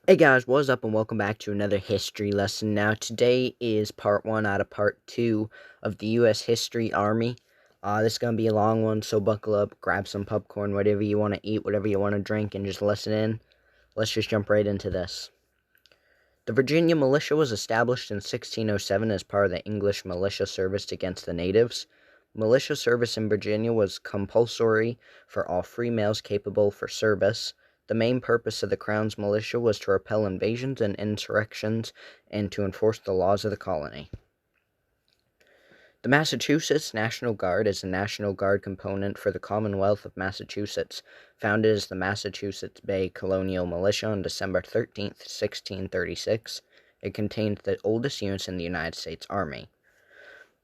Hey guys, what's up and welcome back to another history lesson. Now today is part 1 out of part 2 of the U.S. History Army. This is going to be a long one, so buckle up, grab some popcorn, whatever you want to eat, whatever you want to drink, and just listen in. Let's just jump right into this. The Virginia Militia was established in 1607 as part of the English militia service against the natives. Militia service in Virginia was compulsory for all free males capable for service. The main purpose of the Crown's militia was to repel invasions and insurrections and to enforce the laws of the colony. The Massachusetts National Guard is a National Guard component for the Commonwealth of Massachusetts, founded as the Massachusetts Bay Colonial Militia on December 13, 1636. It contains the oldest units in the United States Army.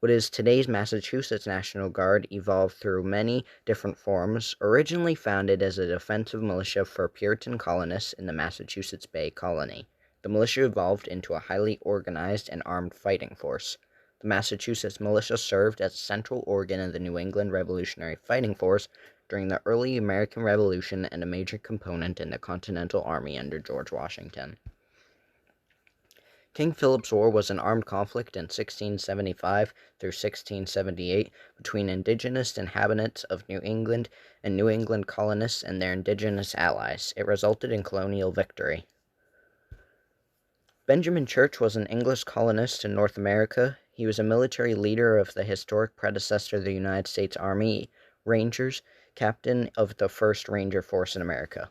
What is today's Massachusetts National Guard evolved through many different forms, originally founded as a defensive militia for Puritan colonists in the Massachusetts Bay Colony. The militia evolved into a highly organized and armed fighting force. The Massachusetts militia served as a central organ of the New England Revolutionary Fighting Force during the early American Revolution and a major component in the Continental Army under George Washington. King Philip's War was an armed conflict in 1675 through 1678 between indigenous inhabitants of New England and New England colonists and their indigenous allies. It resulted in colonial victory. Benjamin Church was an English colonist in North America. He was a military leader of the historic predecessor of the United States Army Rangers, captain of the 1st Ranger Force in America.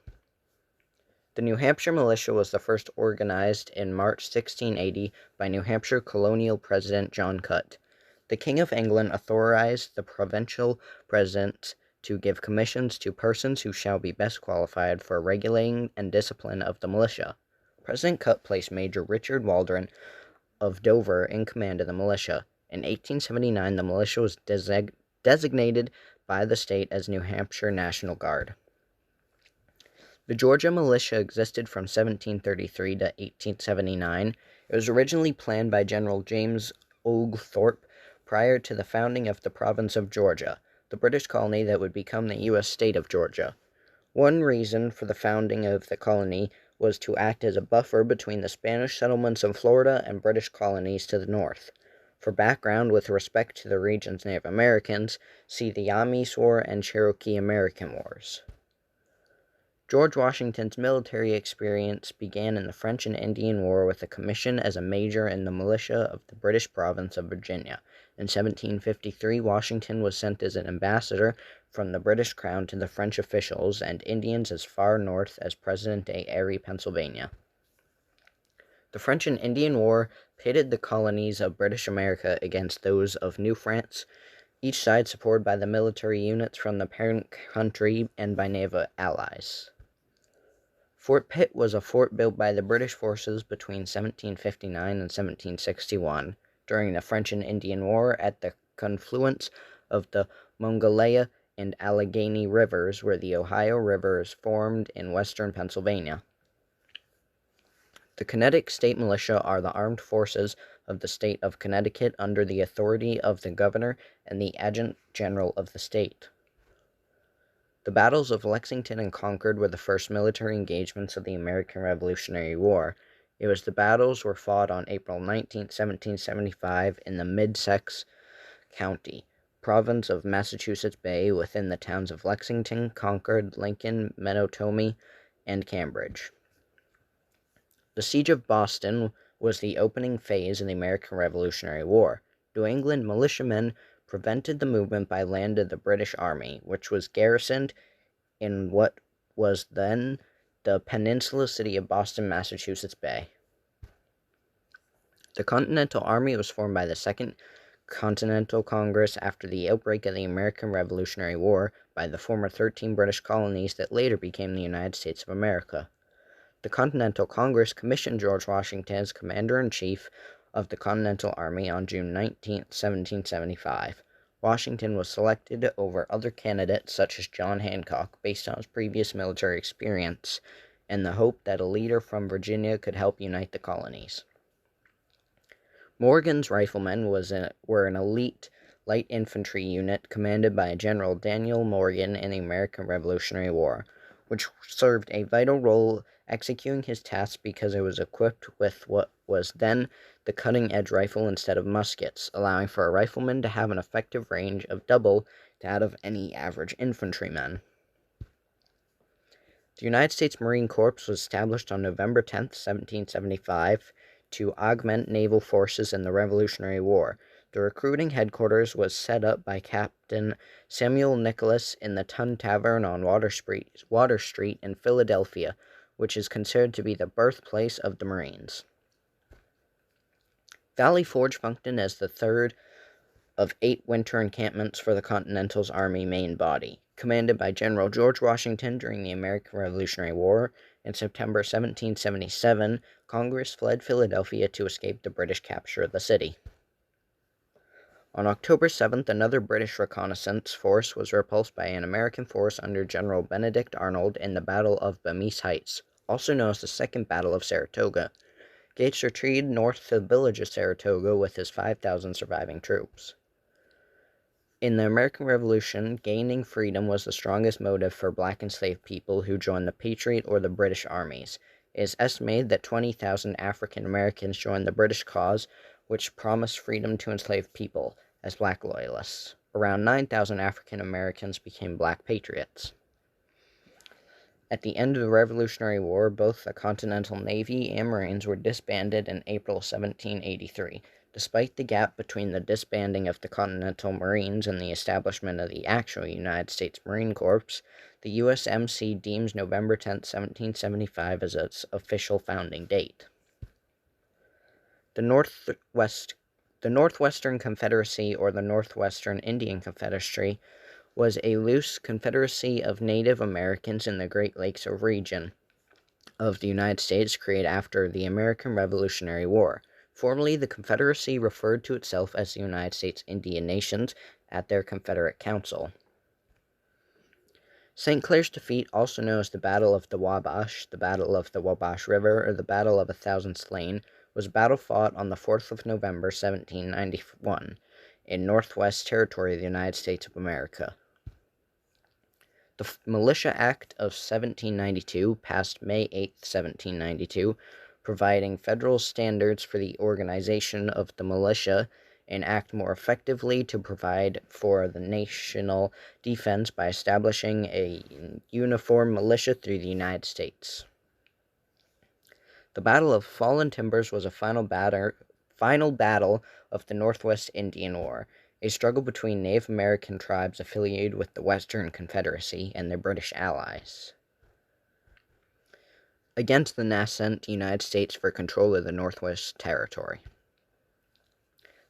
The New Hampshire militia was the first organized in March 1680 by New Hampshire colonial president John Cutt. The King of England authorized the provincial presidents to give commissions to persons who shall be best qualified for regulating and discipline of the militia. President Cutt placed Major Richard Waldron of Dover in command of the militia. In 1879, the militia was designated by the state as New Hampshire National Guard. The Georgia militia existed from 1733 to 1879. It was originally planned by General James Oglethorpe prior to the founding of the province of Georgia, the British colony that would become the U.S. state of Georgia. One reason for the founding of the colony was to act as a buffer between the Spanish settlements in Florida and British colonies to the north. For background with respect to the region's Native Americans, see the Yamasee War and Cherokee American Wars. George Washington's military experience began in the French and Indian War with a commission as a major in the militia of the British province of Virginia. In 1753, Washington was sent as an ambassador from the British Crown to the French officials and Indians as far north as present-day Erie, Pennsylvania. The French and Indian War pitted the colonies of British America against those of New France, each side supported by the military units from the parent country and by naval allies. Fort Pitt was a fort built by the British forces between 1759 and 1761 during the French and Indian War at the confluence of the Monongahela and Allegheny Rivers, where the Ohio River is formed in western Pennsylvania. The Connecticut State Militia are the armed forces of the state of Connecticut under the authority of the governor and the adjutant general of the state. The battles of Lexington and Concord were the first military engagements of the American Revolutionary War. The battles were fought on April 19, 1775 in the Middlesex County, province of Massachusetts Bay, within the towns of Lexington, Concord, Lincoln, Menotomy, and Cambridge. The Siege of Boston was the opening phase of the American Revolutionary War. New England militiamen prevented the movement by land of the British Army, which was garrisoned in what was then the peninsula city of Boston, Massachusetts Bay. The Continental Army was formed by the Second Continental Congress after the outbreak of the American Revolutionary War by the former 13 British colonies that later became the United States of America. The Continental Congress commissioned George Washington as Commander-in-Chief of the Continental Army on June 19, 1775. Washington was selected over other candidates such as John Hancock based on his previous military experience and the hope that a leader from Virginia could help unite the colonies. Morgan's Riflemen were an elite light infantry unit commanded by General Daniel Morgan in the American Revolutionary War. which served a vital role executing his task because it was equipped with what was then the cutting-edge rifle instead of muskets, allowing for a rifleman to have an effective range of double that of any average infantryman. The United States Marine Corps was established on November 10, 1775, to augment naval forces in the Revolutionary War. The recruiting headquarters was set up by Captain Samuel Nicholas in the Tun Tavern on Water Street in Philadelphia, which is considered to be the birthplace of the Marines. Valley Forge functioned as the third of 8 winter encampments for the Continental's Army main body. Commanded by General George Washington during the American Revolutionary War, in September 1777, Congress fled Philadelphia to escape the British capture of the city. On October 7th, another British reconnaissance force was repulsed by an American force under General Benedict Arnold in the Battle of Bami's Heights, also known as the Second Battle of Saratoga. Gates retreated north to the village of Saratoga with his 5,000 surviving troops. In the American Revolution, gaining freedom was the strongest motive for black enslaved people who joined the Patriot or the British armies. It is estimated that 20,000 African Americans joined the British cause, which promised freedom to enslaved people, as black loyalists. Around 9,000 African Americans became black patriots. At the end of the Revolutionary War, both the Continental Navy and Marines were disbanded in April 1783. Despite the gap between the disbanding of the Continental Marines and the establishment of the actual United States Marine Corps, the USMC deems November 10, 1775 as its official founding date. The Northwestern Confederacy, or the Northwestern Indian Confederacy, was a loose confederacy of Native Americans in the Great Lakes region of the United States created after the American Revolutionary War. Formerly, the Confederacy referred to itself as the United States Indian Nations at their Confederate Council. St. Clair's defeat, also known as the Battle of the Wabash, the Battle of the Wabash River, or the Battle of 1,000 Slain, was a battle fought on the 4th of November, 1791, in Northwest Territory of the United States of America. The Militia Act of 1792, passed May 8, 1792, providing federal standards for the organization of the militia, and act more effectively to provide for the national defense by establishing a uniform militia through the United States. The Battle of Fallen Timbers was a final battle of the Northwest Indian War, a struggle between Native American tribes affiliated with the Western Confederacy and their British allies against the nascent United States for control of the Northwest Territory.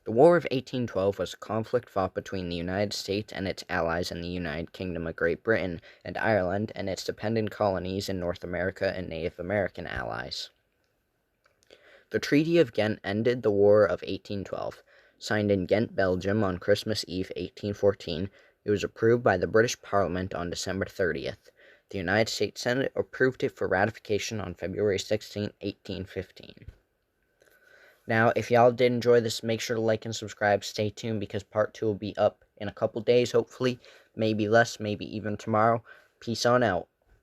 The War of 1812 was a conflict fought between the United States and its allies in the United Kingdom of Great Britain and Ireland and its dependent colonies in North America and Native American allies. The Treaty of Ghent ended the War of 1812. Signed in Ghent, Belgium on Christmas Eve 1814, it was approved by the British Parliament on December 30th. The United States Senate approved it for ratification on February 16, 1815. Now, if y'all did enjoy this, make sure to like and subscribe. Stay tuned because part 2 will be up in a couple days, hopefully. Maybe less, maybe even tomorrow. Peace on out.